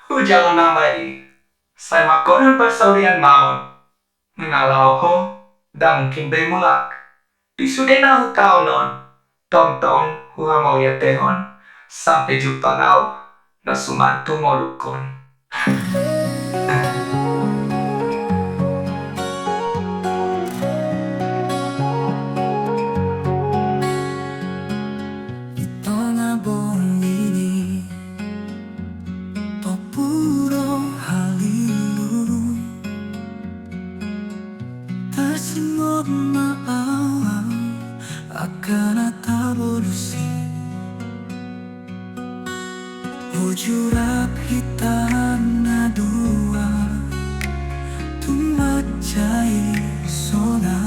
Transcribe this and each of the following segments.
Hujan namai, saya makonan pasaulian maon. Ngalau ho, dan mungkin bemulak. Pisudena hu tau non, tong hua mau ya tehon, sampai jumpa nau, nasumantu molukon. Ito nga buong ini Papuro halilu Tersimot maawa Akan natabolusi Ujurap hitam na dua Tumacay sona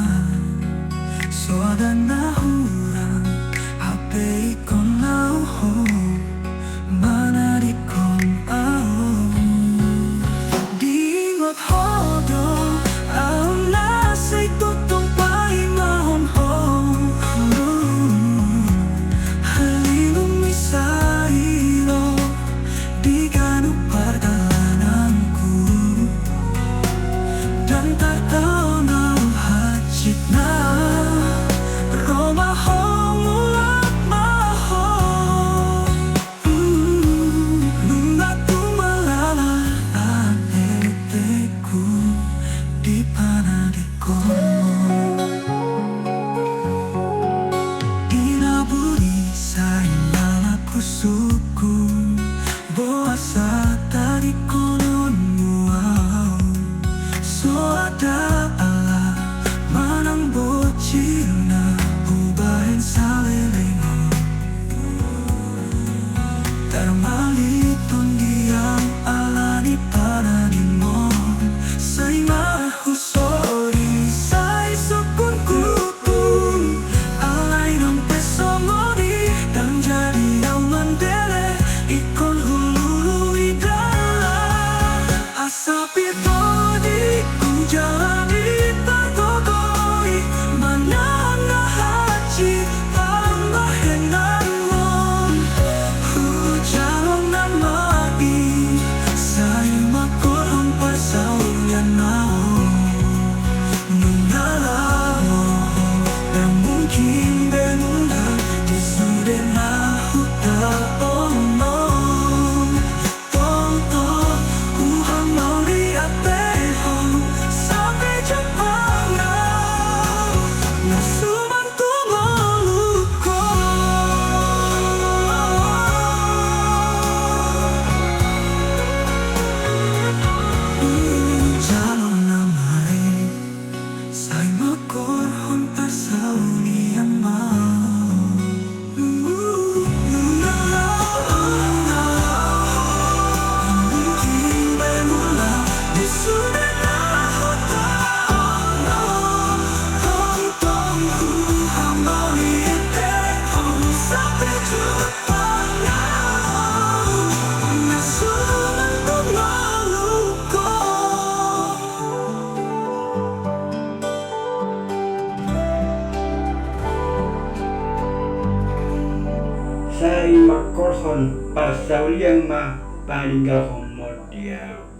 Soda na hurang Hape ikon lauho Mana di kon ao Dingot hodo Ao nasa'y tutong paimahon ho Halilong misailo Di gano pardalananku Dan tataw na hachit na Roma ho mulak maho Nung natumalala ang eteku Di panadikon mo Inaburi sa inalaku suku Boa sa tarikonon muaw So ada ala manang bocil na Ubahin sa lelengon Tarmaliton diyang alani pananimon Sa'y mahusori sa'y sukun kupun Alay ng pesomori Dan jadi ang mandele Ikon hulului dala Asap ito di kung jalani pagkogoi Manang nahachi ang mahenan mo Hujalong na mai Sa'y makorong pasaulian nao Nung nalamo Na mungkin bemula Di sude na hutaon mo Tonto Uhang mauli at behon Sampai Jepang na Nasuman tumuluko Jalon na mare Sa'y makorhon pasaulian mau Nung nalaon na Mungkin bemula Di sude na hutaon mo Tong uhang mauli at behon Sampai Jepang na Nasuman tumuluko Saya makorhon pasaulian ma paninggal homodial.